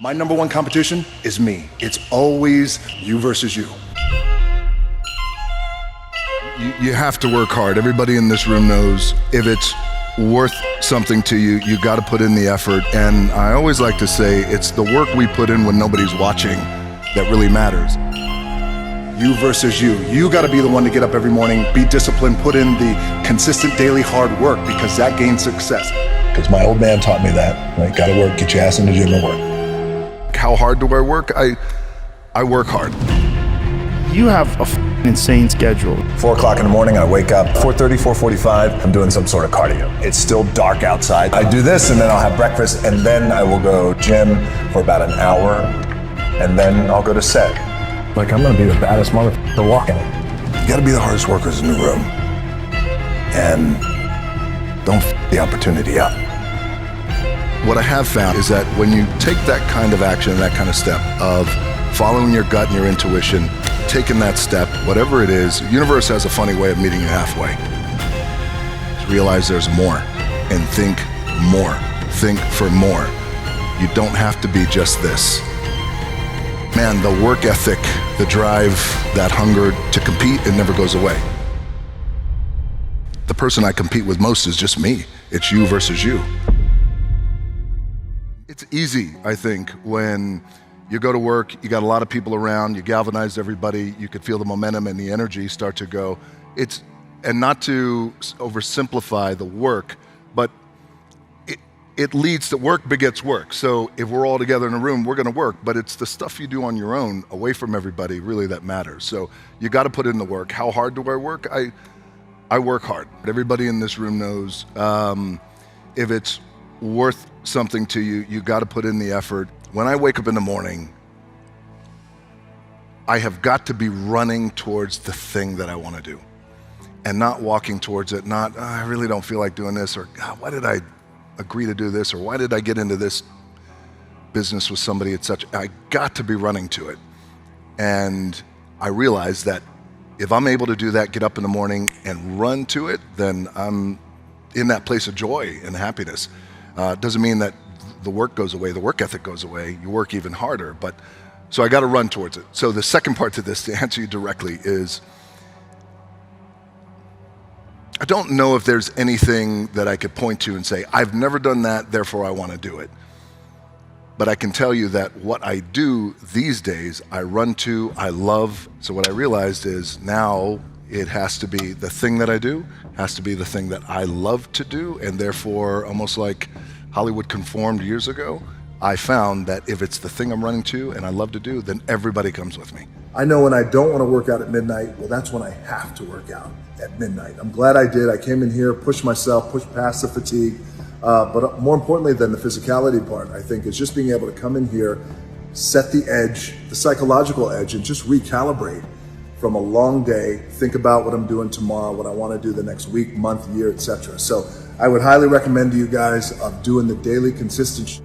My number one competition is me. It's always you versus you. You have to work hard. Everybody in this room knows if it's worth something to you, you got to put in the effort. And I always like to say it's the work we put in when nobody's watching that really matters. You versus you. You got to be the one to get up every morning, be disciplined, put in the consistent daily hard work, because that gains success. Because my old man taught me that, right? Got to work, get your ass in the gym and work. How hard do I work? I work hard. You have a insane schedule. 4 o'clock in the morning, I wake up. 4:30, 4:45, I'm doing some sort of cardio. It's still dark outside. I do this and then I'll have breakfast and then I will go gym for about an hour and then I'll go to set. Like, I'm gonna be the baddest motherfucker walking. You gotta be the hardest workers in the room. And don't f the opportunity up. What I have found is that when you take that kind of action, that kind of step of following your gut and your intuition, taking that step, whatever it is, the universe has a funny way of meeting you halfway. Just realize there's more and think more. Think for more. You don't have to be just this. Man, the work ethic, the drive, that hunger to compete, it never goes away. The person I compete with most is just me. It's you versus you. It's easy, I think, when you go to work, you got a lot of people around, you galvanize everybody, you could feel the momentum and the energy start to go. And not to oversimplify the work, but it leads to work begets work. So if we're all together in a room, we're gonna work, but it's the stuff you do on your own, away from everybody, really that matters. So you gotta put in the work. How hard do I work? I work hard. Everybody in this room knows if it's worth something to you, you got to put in the effort. When I wake up in the morning, I have got to be running towards the thing that I want to do and not walking towards it, not, I really don't feel like doing this, or God, why did I agree to do this, or why did I get into this business with somebody at such, I got to be running to it. And I realized that if I'm able to do that, get up in the morning and run to it, then I'm in that place of joy and happiness. Doesn't mean that the work goes away, the work ethic goes away, you work even harder, so I gotta run towards it. So the second part to this, to answer you directly, is I don't know if there's anything that I could point to and say, I've never done that, therefore I wanna do it. But I can tell you that what I do these days, I run to, I love. So what I realized is now it has to be the thing that I do, has to be the thing that I love to do, and therefore, almost like Hollywood conformed years ago, I found that if it's the thing I'm running to and I love to do, then everybody comes with me. I know when I don't want to work out at midnight, well, that's when I have to work out at midnight. I'm glad I did. I came in here, pushed myself, pushed past the fatigue. But more importantly than the physicality part, I think, is just being able to come in here, set the edge, the psychological edge, and just recalibrate from a long day, think about what I'm doing tomorrow, what I want to do the next week, month, year, etc. So I would highly recommend to you guys of doing the daily consistent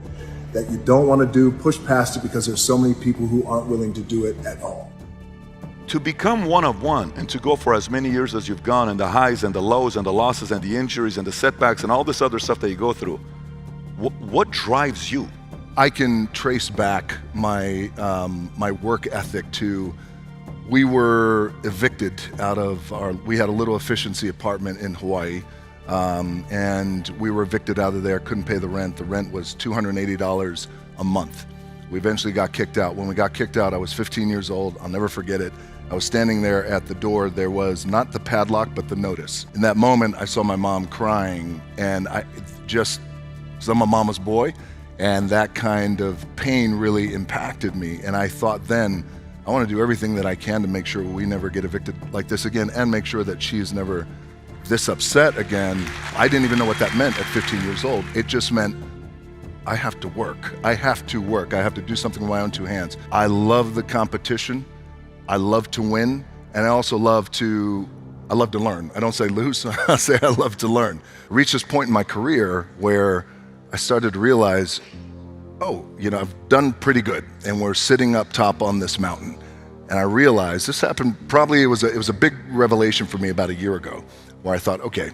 that you don't want to do, push past it, because there's so many people who aren't willing to do it at all. To become one of one and to go for as many years as you've gone, and the highs and the lows and the losses and the injuries and the setbacks and all this other stuff that you go through, what drives you? I can trace back my my work ethic to, we were evicted out of we had a little efficiency apartment in Hawaii, and we were evicted out of there, couldn't pay the rent. The rent was $280 a month. We eventually got kicked out. When we got kicked out, I was 15 years old. I'll never forget it. I was standing there at the door. There was not the padlock, but the notice. In that moment, I saw my mom crying, and because I'm a mama's boy, and that kind of pain really impacted me. And I thought then, I want to do everything that I can to make sure we never get evicted like this again, and make sure that she's never this upset again. I didn't even know what that meant at 15 years old. It just meant I have to work. I have to work. I have to do something with my own two hands. I love the competition. I love to win. And I also love to learn. I don't say lose, I say I love to learn. I reached this point in my career where I started to realize, oh, I've done pretty good, and we're sitting up top on this mountain. And I realized this happened, probably it was a big revelation for me about a year ago, where I thought, okay,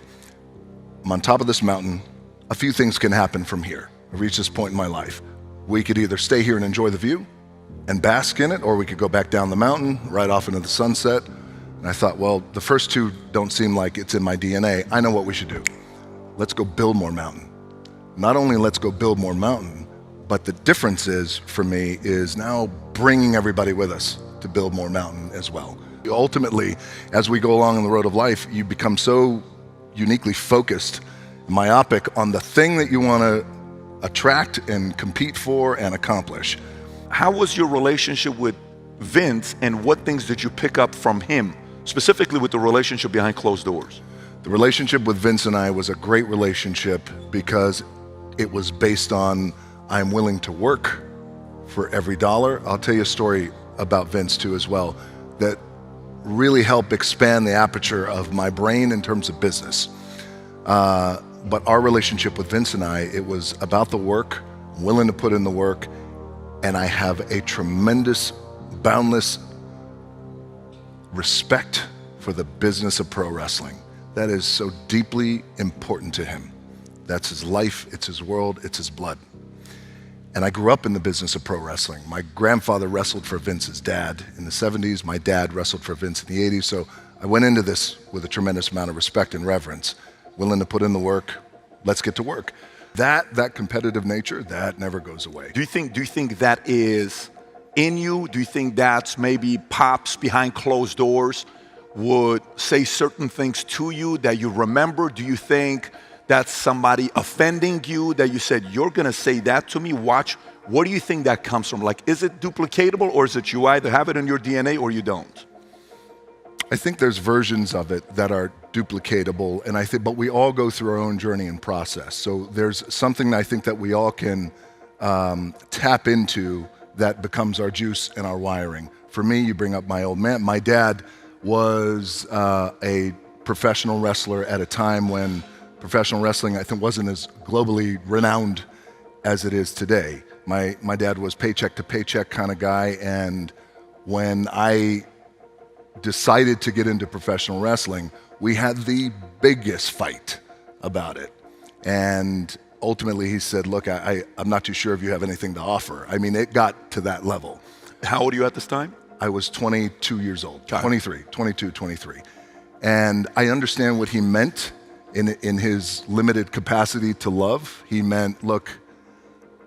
I'm on top of this mountain, a few things can happen from here. I've reached this point in my life. We could either stay here and enjoy the view and bask in it, or we could go back down the mountain, right off into the sunset. And I thought, well, the first two don't seem like it's in my DNA. I know what we should do. Let's go build more mountain. Not only let's go build more mountain, but the difference is, for me, is now bringing everybody with us to build more mountain as well. Ultimately, as we go along on the road of life, you become so uniquely focused, myopic on the thing that you want to attract and compete for and accomplish. How was your relationship with Vince, and what things did you pick up from him, specifically with the relationship behind closed doors? The relationship with Vince and I was a great relationship because it was based on I'm willing to work for every dollar. I'll tell you a story about Vince too as well that really helped expand the aperture of my brain in terms of business. But our relationship with Vince and I, it was about the work, willing to put in the work, and I have a tremendous, boundless respect for the business of pro wrestling. That is so deeply important to him. That's his life, it's his world, it's his blood. And I grew up in the business of pro wrestling. My grandfather wrestled for Vince's dad in the 70s. My dad wrestled for Vince in the 80s. So I went into this with a tremendous amount of respect and reverence, willing to put in the work. Let's get to work. That competitive nature, that never goes away. Do you think that is in you? Do you think that's maybe pops behind closed doors would say certain things to you that you remember? Do you think that's somebody offending you that you said, you're gonna say that to me, watch? What do you think that comes from? Like, is it duplicatable, or is it you either have it in your DNA or you don't? I think there's versions of it that are duplicatable, and but we all go through our own journey and process. So there's something I think that we all can tap into that becomes our juice and our wiring. For me, you bring up my old man. My dad was a professional wrestler at a time when professional wrestling, I think, wasn't as globally renowned as it is today. My dad was paycheck to paycheck kind of guy, and when I decided to get into professional wrestling, we had the biggest fight about it. And ultimately he said, look, I'm not too sure if you have anything to offer. I mean, it got to that level. How old are you at this time? I was 22 years old, 23. And I understand what he meant in his limited capacity to love. He meant, look,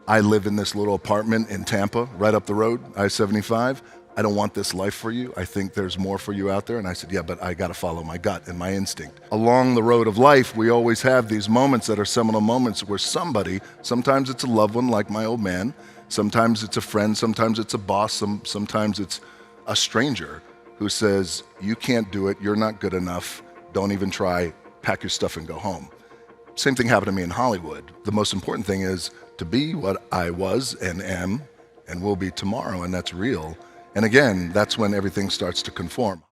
I live in this little apartment in Tampa, right up the road, I-75. I don't want this life for you. I think there's more for you out there. And I said, yeah, but I got to follow my gut and my instinct. Along the road of life, we always have these moments that are seminal moments where somebody, sometimes it's a loved one like my old man, sometimes it's a friend, sometimes it's a boss, sometimes it's a stranger who says, you can't do it, you're not good enough, don't even try, pack your stuff and go home. Same thing happened to me in Hollywood. The most important thing is to be what I was and am and will be tomorrow, and that's real. And again, that's when everything starts to conform.